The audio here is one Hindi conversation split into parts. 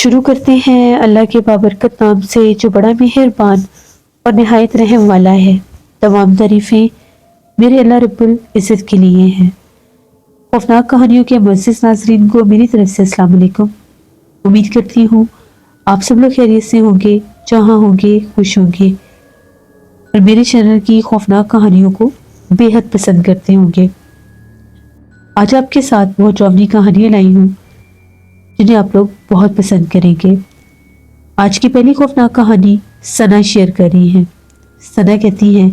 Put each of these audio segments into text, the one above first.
शुरू करते हैं अल्लाह के बाबरकत नाम से जो बड़ा मेहरबान और नहायत रहम वाला है। तमाम तारीफें मेरे अल्लाह रब्बुल इज़्ज़त के लिए हैं। खौफनाक कहानियों के मुअज़्ज़िज़ नाज़रीन को मेरी तरफ से अस्सलाम वालेकुम। उम्मीद करती हूँ आप सब लोग खैरियत से होंगे, जहाँ होंगे खुश होंगे और मेरे चैनल की खौफनाक कहानियों को बेहद पसंद करते होंगे। आज आपके साथ बहुत डरावनी कहानियाँ लाई हूँ जिन्हें आप लोग बहुत पसंद करेंगे। आज की पहली खौफनाक कहानी सना शेयर कर रही है। सना कहती है,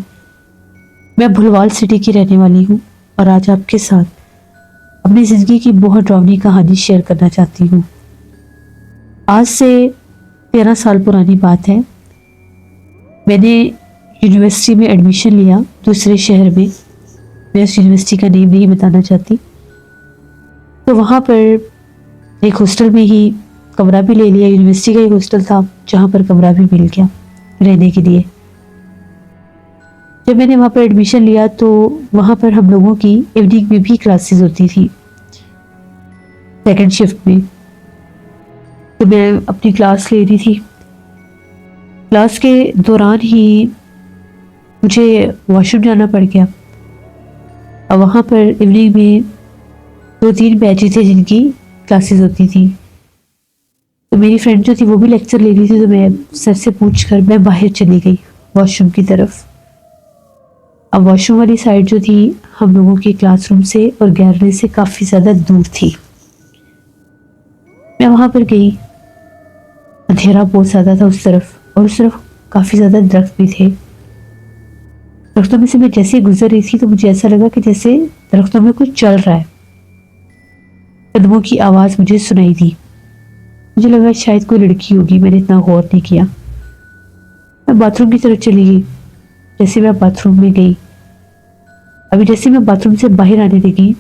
मैं भुलवाल सिटी की रहने वाली हूँ और आज आपके साथ अपनी ज़िंदगी की बहुत डरावनी कहानी शेयर करना चाहती हूँ। आज से 13 साल पुरानी बात है। मैंने यूनिवर्सिटी में एडमिशन लिया दूसरे शहर में। मैं उस यूनिवर्सिटी का नेम नहीं बताना चाहती। तो वहाँ पर एक हॉस्टल में ही कमरा भी ले लिया। यूनिवर्सिटी का एक हॉस्टल था जहाँ पर कमरा भी मिल गया रहने के लिए। जब मैंने वहाँ पर एडमिशन लिया तो वहाँ पर हम लोगों की इवनिंग में भी क्लासेस होती थी, सेकंड शिफ्ट में। तो मैं अपनी क्लास ले रही थी। क्लास के दौरान ही मुझे वॉशरूम जाना पड़ गया। और वहाँ पर इवनिंग में 2-3 बैचेस थे जिनकी क्लासेस होती थी। तो मेरी फ्रेंड जो थी वो भी लेक्चर ले रही थी। तो मैं सर से पूछकर मैं बाहर चली गई वॉशरूम की तरफ। अब वॉशरूम वाली साइड जो थी हम लोगों के क्लासरूम से और गैलरी से काफ़ी ज़्यादा दूर थी। मैं वहाँ पर गई। अंधेरा बहुत ज़्यादा था उस तरफ और उस तरफ काफ़ी ज़्यादा दरख्त भी थे। दरख्तों में से मैं जैसे गुजर रही थी तो मुझे ऐसा लगा कि जैसे दरख्तों में कुछ चल रहा है। कदमों की आवाज़ मुझे सुनाई दी। मुझे लगा शायद कोई लड़की होगी। मैंने इतना गौर नहीं किया। मैं बाथरूम की तरफ चली गई। जैसे मैं बाथरूम में गई, अभी जैसे मैं बाथरूम से बाहर आने लगी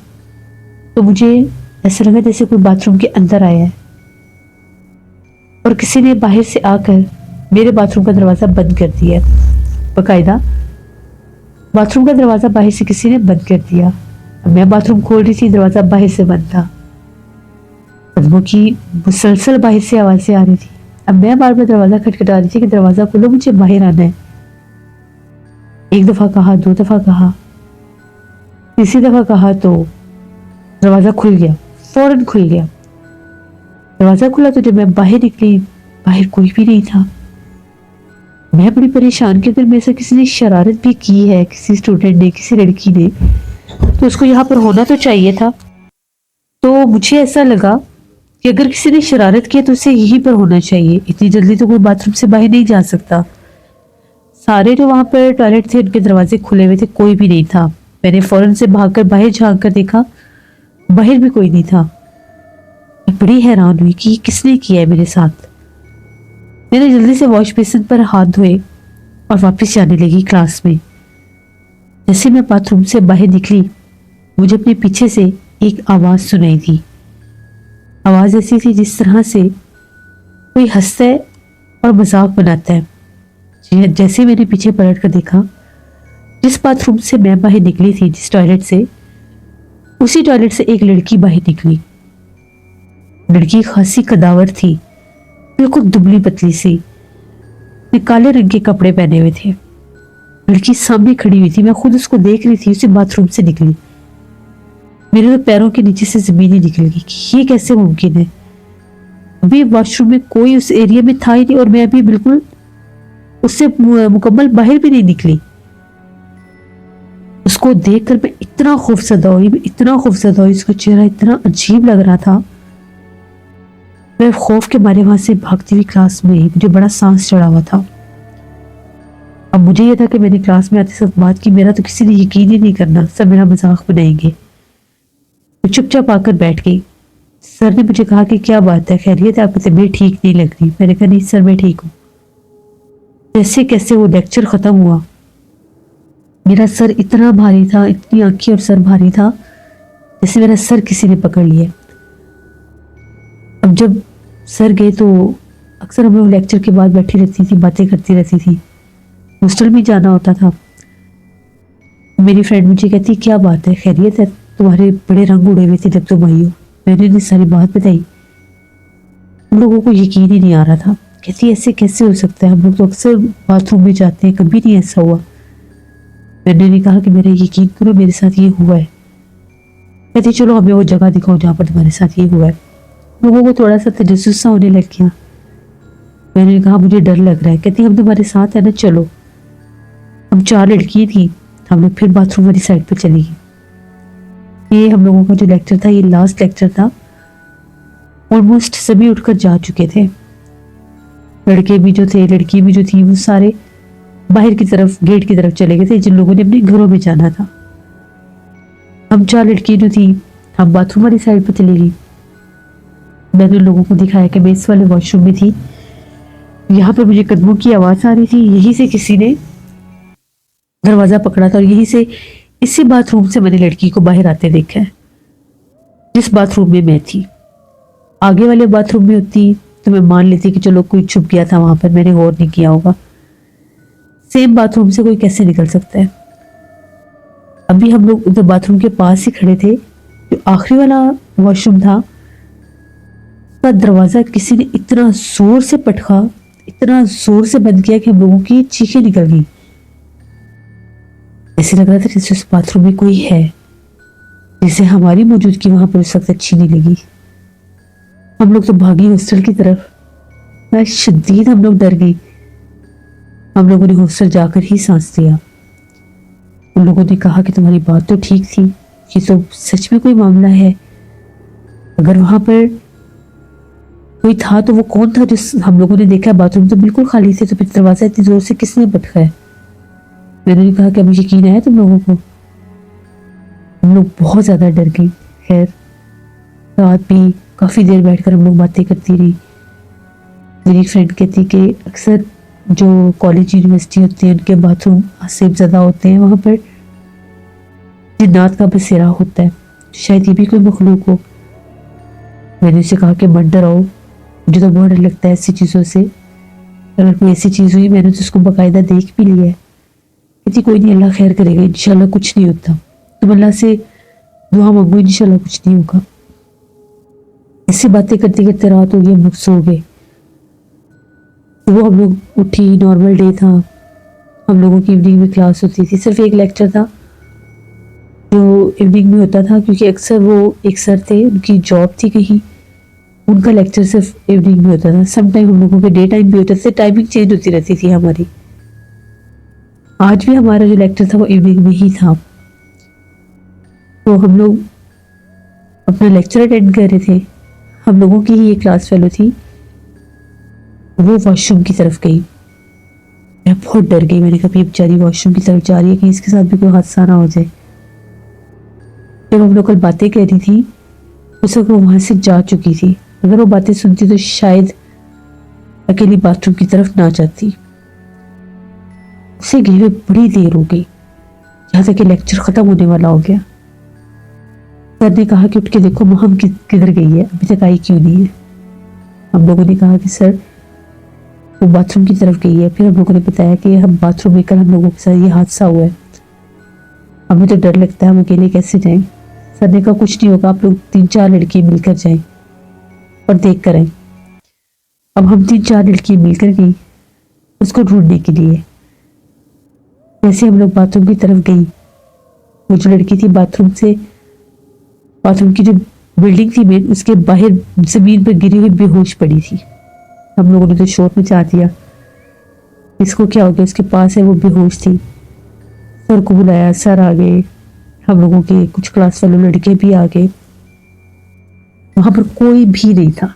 तो मुझे ऐसा लगा जैसे कोई बाथरूम के अंदर आया है और किसी ने बाहर से आकर मेरे बाथरूम का दरवाज़ा बंद कर दिया। बाकायदा बाथरूम का दरवाज़ा बाहर से किसी ने बंद कर दिया। मैं बाथरूम खोल रही थी, दरवाज़ा बाहर से बंद था। कदमों की मुसलसल बाहर से आवाज़ें आ रही थी। अब मैं बार बार दरवाज़ा खटखटा रही थी कि दरवाज़ा खोलो, मुझे बाहर आना है। एक दफ़ा कहा, 2 दफ़ा कहा, तीसरी दफ़ा कहा तो दरवाज़ा खुल गया, फौरन खुल गया। दरवाज़ा खुला तो जब मैं बाहर निकली, बाहर कोई भी नहीं था। मैं बड़ी परेशान कि अगर मेरे से किसी ने शरारत भी की है, किसी स्टूडेंट ने, किसी लड़की ने, तो उसको यहाँ पर होना तो चाहिए था। तो मुझे ऐसा लगा कि अगर किसी ने शरारत की तो उसे यहीं पर होना चाहिए। इतनी जल्दी तो कोई बाथरूम से बाहर नहीं जा सकता। सारे जो वहां पर टॉयलेट थे उनके दरवाजे खुले हुए थे, कोई भी नहीं था। मैंने फौरन से भागकर बाहर झांक कर देखा, बाहर भी कोई नहीं था। मैं बड़ी हैरान हुई कि किसने किया है मेरे साथ। मैंने जल्दी से वॉश बेसिन पर हाथ धोए और वापस जाने लगी क्लास में। जैसे मैं बाथरूम से बाहर निकली मुझे अपने पीछे से एक आवाज सुनाई दी। आवाज ऐसी थी जिस तरह से कोई हंसता है और मजाक बनाता है। जैसे मैंने पीछे पलट कर देखा, जिस बाथरूम से मैं बाहर निकली थी, जिस टॉयलेट से, उसी टॉयलेट से एक लड़की बाहर निकली। लड़की खासी कदावर थी, बिल्कुल दुबली पतली सी, काले रंग के कपड़े पहने हुए थे। लड़की सामने खड़ी हुई थी। मैं खुद उसको देख रही थी। उसी बाथरूम से निकली। मेरे तो पैरों के नीचे से जमीन ही निकल गई कि ये कैसे मुमकिन है। अभी वॉशरूम में कोई उस एरिया में था ही नहीं और मैं अभी बिल्कुल उससे मुकम्मल बाहर भी नहीं निकली। उसको देखकर मैं इतना खौफजदा हुई। उसका चेहरा इतना अजीब लग रहा था। मैं खौफ के मारे वहां से भागती हुई क्लास में आई। मुझे बड़ा सांस चढ़ा हुआ था। अब मुझे यह था कि मैंने क्लास में आते सब बात की, मेरा तो किसी ने यकीन ही नहीं करना, सब मेरा मजाक बनाएंगे। मैं चुपचाप आकर बैठ गई। सर ने मुझे कहा कि क्या बात है, खैरियत है, आपकी तबीयत ठीक नहीं लग रही। मैंने कहा नहीं सर, मैं ठीक हूँ। जैसे कैसे वो लेक्चर खत्म हुआ, मेरा सर इतना भारी था, इतनी आंखें और सर भारी था जैसे मेरा सर किसी ने पकड़ लिया। अब जब सर गए तो अक्सर हमें वो लेक्चर के बाद बैठी रहती थी, बातें करती रहती थी। हॉस्टल में जाना होता था। मेरी फ्रेंड मुझे कहती, क्या बात है, खैरियत है, तुम्हारे बड़े रंग उड़े हुए थे जब तुम आई हो। मैंने सारी बात बताई। हम लोगों को यकीन ही नहीं आ रहा था, कहती ऐसे कैसे हो सकता है, हम लोग तो अक्सर बाथरूम में जाते हैं, कभी नहीं ऐसा हुआ। मैंने नहीं कहा कि मेरा यकीन करो, मेरे साथ ये हुआ है। कहती चलो हमें वो जगह दिखाओ जहाँ पर तुम्हारे साथ ये हुआ है। लोगों को थोड़ा सा तजस्सुस सा होने लग गया। मैंने कहा मुझे डर लग रहा है। कहती हम तुम्हारे साथ है ना, चलो। हम 4 लड़की थी, हम लोग फिर बाथरूम वाली साइड पे चली गई। ये हम लोगों का जो लेक्चर था, ये लास्ट लेक्चर था। ऑलमोस्ट सभी उठकर जा चुके थे, लड़के भी जो थे, लड़की भी जो थी, वो सारे बाहर की तरफ, गेट की तरफ चले गए थे, जिन लोगों ने अपने घरों में जाना था। हम 4 लड़की जो थी, हम बाथरूम वाली साइड पे चली गई। मैंने लोगों को दिखाया कि मैं इस वाले वॉशरूम में थी, यहाँ पर मुझे कदमों की आवाज आ रही थी, यहीं से किसी ने दरवाजा पकड़ा था और यहीं से, इसी बाथरूम से मैंने लड़की को बाहर आते देखा है, जिस बाथरूम में मैं थी। आगे वाले बाथरूम में होती तो मैं मान लेती कि चलो कोई छुप गया था वहां पर, मैंने गौर नहीं किया होगा। सेम बाथरूम से कोई कैसे निकल सकता है। अभी हम लोग उधर बाथरूम के पास ही खड़े थे, जो आखिरी वाला वॉशरूम था, उसका दरवाजा किसी ने इतना जोर से पटका, इतना जोर से बंद किया कि हम लोगों की चीखें निकल गई। ऐसे लग रहा था जैसे उस बाथरूम में कोई है, जिसे हमारी मौजूदगी वहां पर उस वक्त अच्छी नहीं लगी। हम लोग तो भागी हॉस्टल की तरफ। मैं शदीद हम लोग डर गई। हम लोगों ने हॉस्टल जाकर ही सांस लिया। उन लोगों ने कहा कि तुम्हारी बात तो ठीक थी, ये तो सच में कोई मामला है। अगर वहां पर कोई था तो वो कौन था जिस हम लोगों ने देखा? बाथरूम तो बिल्कुल खाली थे, तो फिर दरवाजा इतनी जोर से किसने पटका है? मैंने कहा कि अभी यकीन आया तुम लोगों को? हम लोग बहुत ज्यादा डर गए। खैर रात भी काफी देर बैठकर हम लोग बातें करती रही। मेरी फ्रेंड कहती कि अक्सर जो कॉलेज यूनिवर्सिटी होते हैं उनके बाथरूम आसेब ज्यादा होते हैं, वहां पर जिन्नात का बसेरा होता है, शायद ये भी कोई मखलूक हो। मैंने उसे कहा कि मत डराओ, मुझे तो बहुत डर लगता है ऐसी चीजों से। अगर कोई ऐसी चीज हुई, मैंने तो उसको बाकायदा देख भी लिया है। कहती कोई नहीं, अल्लाह खैर करेगा, इंशाल्लाह कुछ नहीं होता, तुम अल्लाह से दुआ मांगो, इंशाल्लाह कुछ नहीं होगा। ऐसी बातें करते करते रात हो गई, हम लोग सो गए। वो हम लोग उठी, नॉर्मल डे था, हम लोगों की इवनिंग में क्लास होती थी। सिर्फ एक लेक्चर था जो इवनिंग में होता था, क्योंकि अक्सर वो एक सर थे, उनकी जॉब थी कहीं, उनका लेक्चर सिर्फ इवनिंग में होता था। सम टाइम हम लोगों के डे टाइम भी होता था, टाइमिंग चेंज होती रहती थी हमारी। आज भी हमारा जो लेक्चर था वो इवनिंग में ही था। तो हम लोग अपना लेक्चर अटेंड कर रहे थे। हम लोगों की ही एक क्लास फेलो थी, वो वॉशरूम की तरफ गई। मैं बहुत डर गई। मैंने कहा ये बेचारी वॉशरूम की तरफ जा रही है, कहीं इसके साथ भी कोई हादसा ना हो जाए। जब हम लोग कल बातें कर रही थी, उस वक्त वो वहां से जा चुकी थी। अगर वो बातें सुनती तो शायद अकेली बाथरूम की तरफ ना जाती। उसे गए हुए बड़ी देर हो गई, यहाँ तक कि लेक्चर खत्म होने वाला हो गया। सर ने कहा कि उठ के देखो मोहम किधर गई है, अभी तक आई क्यों नहीं है? हम लोगों ने कहा कि सर वो बाथरूम की तरफ गई है। फिर हम लोगों ने बताया कि हम बाथरूम में कल हम लोगों के साथ ये हादसा हुआ है, हमें तो डर लगता है, हम अकेले कैसे जाएं? सर ने कहा कुछ नहीं होगा, आप लोग 3-4 लड़की मिलकर जाएं और देख कर आए। अब हम 3-4 लड़की मिलकर गई उसको ढूंढने के लिए। जैसे हम लोग बाथरूम की तरफ गई, वो जो लड़की थी बाथरूम की जो बिल्डिंग थी मेन, उसके बाहर जमीन पर गिरी हुई बेहोश पड़ी थी। हम लोगों ने तो शोर मचा दिया, इसको क्या हो गया, उसके पास है, वो बेहोश थी। सर को बुलाया, सर आ गए, हम लोगों के कुछ क्लास फेलो लड़के भी आ गए। वहां पर कोई भी नहीं था।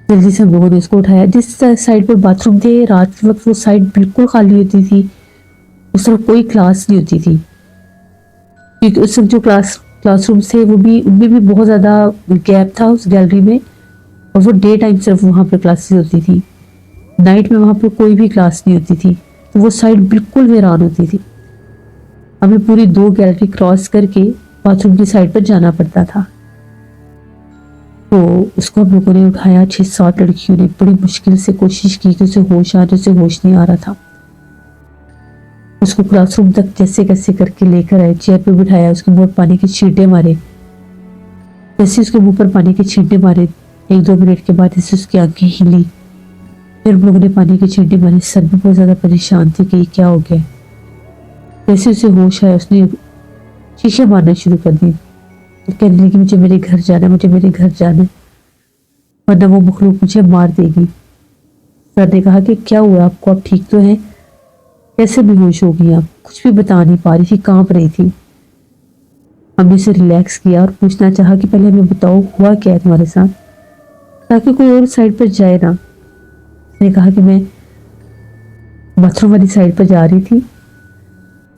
जल्दी से हम लोगों ने उसको उठाया। जिस साइड पर बाथरूम थे, रात के वक्त वो साइड बिल्कुल खाली होती थी, उस तरफ कोई क्लास नहीं होती थी, क्योंकि उस वक्त जो क्लासरूम थे वो भी, उनमें भी बहुत ज्यादा गैप था उस गैलरी में, और वो डे टाइम सिर्फ वहां पर क्लासेस होती थी, नाइट में वहां पर कोई भी क्लास नहीं होती थी। तो वो साइड बिल्कुल वीरान होती थी। हमें पूरी 2 गैलरी क्रॉस करके बाथरूम की साइड पर जाना पड़ता था। तो उसको हम लोगों ने उठाया। 6-7 लड़कियों ने बड़ी मुश्किल से कोशिश की कि उसे होश आ जाए, उसे होश नहीं आ रहा था। उसको क्लासरूम तक जैसे कैसे करके लेकर आए, चेयर पे बिठाया, उसके मुंह पर पानी के छींटे मारे। जैसे उसके मुंह पर पानी के छींटे मारे, 1-2 मिनट के बाद इससे उसकी आंखें हिली। फिर हम लोगों ने पानी की छींटे मारी। सर भी बहुत ज़्यादा परेशान थी कि क्या हो गया। जैसे उसे होश आया उसने शीशे मारना शुरू कर दी। तो कहने लगी मुझे मेरे घर जाना है, मुझे मेरे घर जाना है, वरना वो मखलूक मुझे मार देगी। सर ने कहा कि क्या हुआ आपको, आप ठीक तो हैं? कैसे बेहोश हो गई आप? कुछ भी बता नहीं पा रही थी, कांप रही थी। हमने उसे रिलैक्स किया और पूछना चाहा कि पहले हमें बताओ हुआ क्या है तुम्हारे साथ, ताकि कोई और साइड पर जाए ना। उसने कहा कि मैं बाथरूम वाली साइड पर जा रही थी,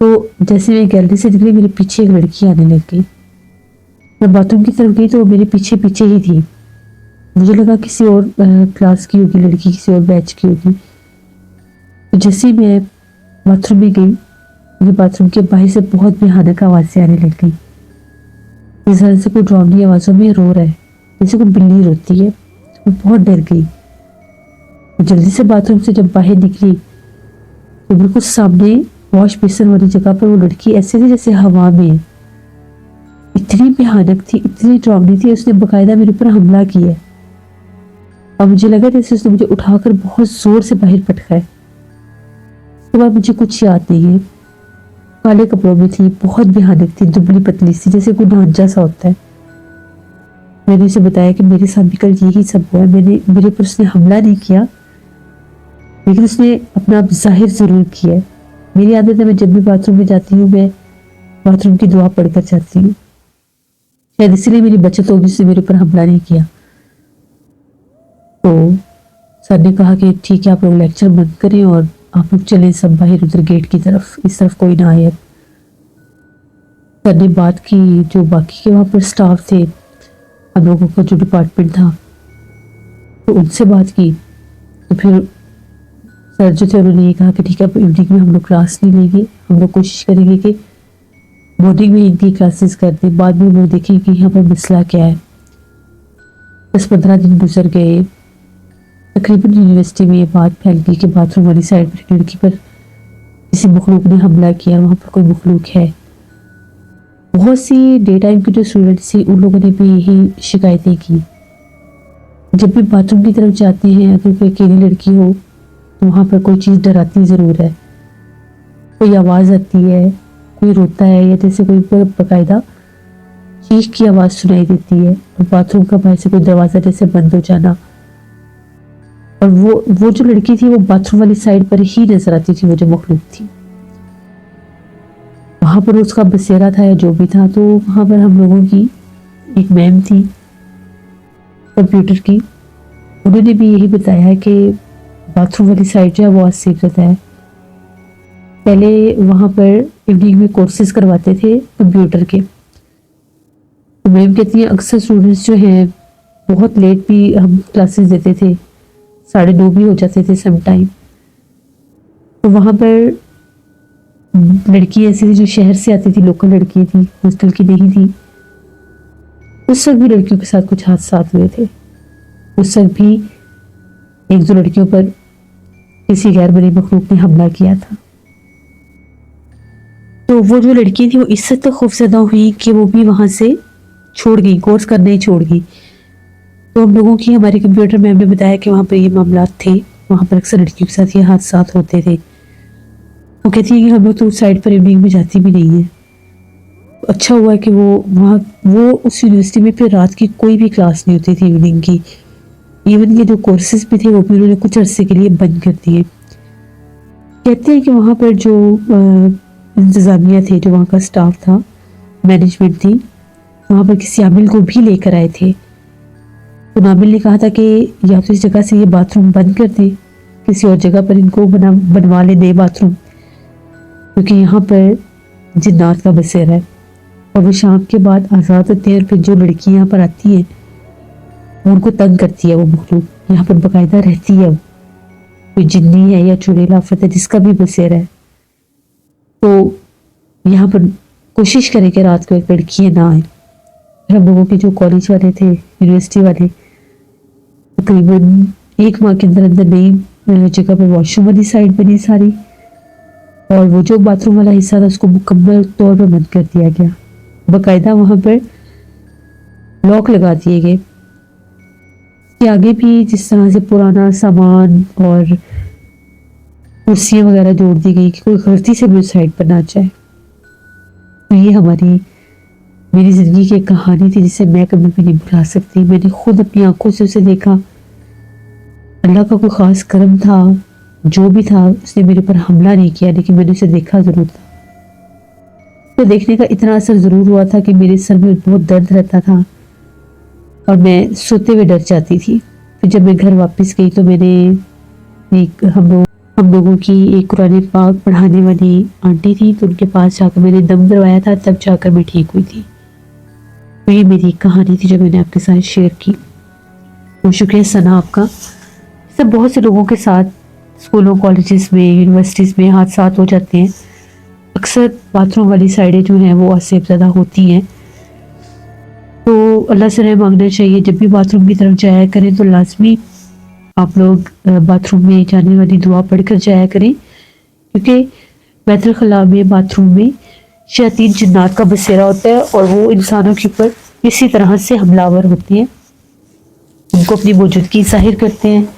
तो जैसे मैं गैलरी से निकली मेरे पीछे एक लड़की आने लग गई। मैं बाथरूम की तरफ गई तो वो मेरे पीछे पीछे ही थी। मुझे लगा किसी और क्लास की होगी लड़की, किसी और बैच की होगी। तो जैसे ही मैं बाथरूम में गई, मुझे बाथरूम के बाहर से बहुत भयानक आवाज़ें आने लग गई। इस तरह से कोई डरावनी आवाज़ों में रो रहा है, जैसे कोई बिल्ली रोती है। तो मैं बहुत डर गई। जल्दी से बाथरूम से जब बाहर निकली तो बिल्कुल सामने वॉश बेसिन वाली जगह पर वो लड़की ऐसे थी जैसे हवा में है। इतनी भयानक थी, इतनी डरावनी थी, उसने बकायदा मेरे ऊपर हमला किया है। और मुझे लगा जैसे उसने मुझे उठाकर बहुत जोर से बाहर पटका है। उसके बाद मुझे कुछ याद नहीं है। काले कपड़ों में थी, बहुत भयानक थी, दुबली पतली सी, जैसे कोई ढांचा सा होता है। मैंने उसे बताया कि मेरे साथ भी कल यही सब हुआ है। मेरे पर उसने हमला नहीं किया, लेकिन उसने अपना आप जाहिर जरूर किया है। मेरी आदत है, मैं जब भी बाथरूम में जाती हूँ मैं बाथरूम की दुआ पढ़कर जाती हूँ। शायद इसीलिए मेरी बचत होगी, उसने मेरे ऊपर हमला नहीं किया। तो सर ने कहा कि ठीक है आप लोग लेक्चर बंद करें और आप लोग चलें सब बाहर, उधर गेट की तरफ, इस तरफ कोई ना आए। सर ने बात की जो बाकी के वहाँ पर स्टाफ थे, हम लोगों का जो डिपार्टमेंट था, तो उनसे बात की। तो फिर सर जो थे उन्होंने ये कहा कि ठीक है अब इवनिंग में हम लोग क्लास नहीं लेंगे, हम लोग कोशिश करेंगे कि मॉर्निंग में इनकी क्लासेस कर दें, बाद में हम लोग देखेंगे कि यहाँ पर मसला क्या है। 10-15 दिन गुजर गए। तकरीबन यूनिवर्सिटी में ये बात फैल गई कि बाथरूम वाली साइड पर लड़की पर किसी मखलूक ने हमला किया, वहाँ पर कोई मखलूक है। बहुत सी डे टाइम के जो स्टूडेंट्स थे उन लोगों ने भी यही शिकायतें की। जब भी बाथरूम की तरफ जाते हैं, अगर कोई अकेली लड़की हो तो वहाँ पर कोई चीज़ डराती ज़रूर है। कोई आवाज़ आती है, कोई रोता है, या जैसे कोई बाकायदा चीख की आवाज़ सुनाई देती है। और बाथरूम का बाहर से कोई दरवाज़ा जैसे बंद हो जाना। और वो जो लड़की थी वो बाथरूम वाली साइड पर ही नजर आती थी, वो जो मखलूक थी। वहां पर उसका बसेरा था या जो भी था। तो वहां पर हम लोगों की एक मैम थी कंप्यूटर की, उन्होंने भी यही बताया है कि बाथरूम वाली साइड जो है वो अनसेफ रहता है। पहले वहां पर इवनिंग में कोर्सेज करवाते थे कंप्यूटर के। तो मैम कहती हैं अक्सर स्टूडेंट्स जो हैं बहुत लेट भी हम क्लासेस देते थे, 9:30 भी हो जाते थे सम टाइम। तो वहां पर लड़की ऐसी थी जो शहर से आती थी, लोकल लड़की थी, हॉस्टल की नहीं थी। उस वक्त भी लड़कियों के साथ कुछ हादसात हुए थे। उस वक्त भी 1-2 लड़कियों पर किसी गैर बनी मखलूक ने हमला किया था। तो वो जो लड़की थी वो इससे तो खौफजदा हुई कि वो भी वहां से छोड़ गई, कोर्स करना ही छोड़ गई। तो हम लोगों की हमारे कंप्यूटर मैम ने बताया कि वहाँ पर ये मामला थे, वहाँ पर अक्सर लड़कियों के साथ ये हादसात होते थे। वो कहती है कि हम लोग तो उस साइड पर इवनिंग में जाती भी नहीं है। अच्छा हुआ कि वो उस यूनिवर्सिटी में फिर रात की कोई भी क्लास नहीं होती थी इवनिंग की। इवन ये जो कोर्सेज भी थे वो भी उन्होंने कुछ अरसे के लिए बंद कर दिए। कहते हैं कि वहाँ पर जो इंतज़ामिया थे, जो वहाँ का स्टाफ था, मैनेजमेंट थी, वहाँ पर किसी आमिल को भी लेकर आए थे। तो नामिल ने कहा था कि या तो इस जगह से ये बाथरूम बंद कर दे, किसी और जगह पर इनको बनवा ले नए बाथरूम, क्योंकि यहाँ पर जिन्नात का बसेरा है। और वो शाम के बाद आज़ाद होते हैं और फिर जो लड़की यहाँ पर आती है उनको तंग करती है। वो मखलूक यहाँ पर बाकायदा रहती है, कोई जिन्नी है या चुड़ैल आफत है जिसका भी बसेरा है। तो यहाँ पर कोशिश करें कि रात को एक लड़की ना आए। हम लोगों के जो कॉलेज वाले थे, यूनिवर्सिटी वाले, तकरीबन 1 माह के अंदर अंदर नई जगह पर वॉशरूम वाली साइड बनी सारी, और वो जो बाथरूम वाला हिस्सा था उसको मुकम्मल तौर पर बंद कर दिया गया। बाकायदा वहां पर लॉक लगा दिए गए। कि आगे भी जिस तरह से पुराना सामान और कुर्सियाँ वगैरह जोड़ दी गई कि कोई गलती से भी उस साइड पर ना जाए। तो ये मेरी ज़िंदगी की एक कहानी थी जिसे मैं कभी भी नहीं भुला सकती। मैंने खुद अपनी आंखों से उसे देखा। अल्लाह का कोई ख़ास करम था, जो भी था उसने मेरे ऊपर हमला नहीं किया, लेकिन मैंने उसे देखा ज़रूर था। तो देखने का इतना असर ज़रूर हुआ था कि मेरे सर में बहुत दर्द रहता था और मैं सोते हुए डर जाती थी। फिर जब मैं घर वापस गई तो मैंने एक हम लोगों की एक कुरान पाक पढ़ाने वाली आंटी थी, तो उनके पास जाकर मैंने दम करवाया था, तब जाकर मैं ठीक हुई थी। तो ये मेरी एक कहानी थी जो मैंने आपके साथ शेयर की। तो शुक्रिया सना आपका। सब बहुत से लोगों के साथ स्कूलों, कॉलेजेस में, यूनिवर्सिटीज़ में हादसात हो जाते हैं। अक्सर बाथरूम वाली साइडें जो हैं वो असेफ ज़्यादा होती हैं। तो अल्लाह से रहम मांगना चाहिए। जब भी बाथरूम की तरफ जाया करें तो लाजमी आप लोग बाथरूम में जाने वाली दुआ पढ़कर जाया करें, क्योंकि बैतुल खला में, बाथरूम में शैतान जिन्नात का बसेरा होता है और वो इंसानों के ऊपर इसी तरह से हमलावर होते हैं। उनको अपनी मौजूदगी जाहिर करते हैं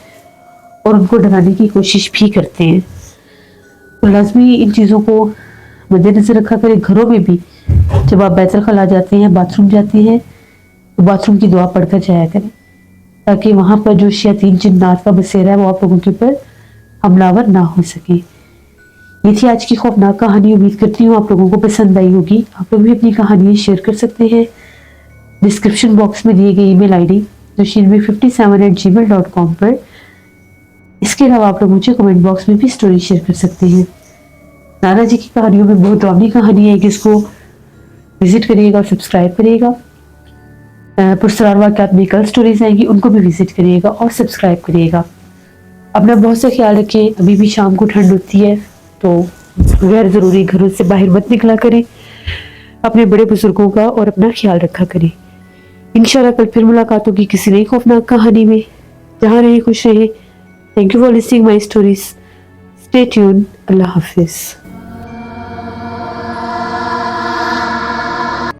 और उनको डराने की कोशिश भी करते हैं। तो लाजमी इन चीज़ों को मद्देनजर रखा करें। घरों में भी जब आप बैतुल खला जाते हैं, बाथरूम जाते हैं, तो बाथरूम की दुआ पढ़कर जाया करें, ताकि वहाँ पर जो शैतान जिन्नात का बसेरा है वो आप लोगों के ऊपर हमलावर ना हो सके। ये थी आज की खौफनाक कहानी। उम्मीद करती हूँ आप लोगों को पसंद आई होगी। आप लोग भी अपनी कहानियाँ शेयर कर सकते हैं डिस्क्रिप्शन बॉक्स में दिए गए ईमेल आईडी doshinbi57@gmail.com पर। इसके अलावा आप लोग मुझे कमेंट बॉक्स में भी स्टोरी शेयर कर सकते हैं। नाना जी की कहानियों में बहुत ड्रावनी कहानी है, जिसको विजिट करिएगा और सब्सक्राइब करिएगा। पुरस्कार वाक़यात में कल स्टोरीज आएंगी, उनको भी विजिट करिएगा और सब्सक्राइब करिएगा। अपना बहुत सा ख्याल रखें। अभी भी शाम को ठंड होती है, तो गैर ज़रूरी घरों से बाहर मत निकला करें। अपने बड़े बुजुर्गों का और अपना ख्याल रखा करें। इंशाल्लाह कल फिर मुलाकात होगी किसी नई खौफनाक कहानी में। जहाँ रहे खुश रहे। Thank you for listening my stories. Stay tune. अल्लाह हाफिज़।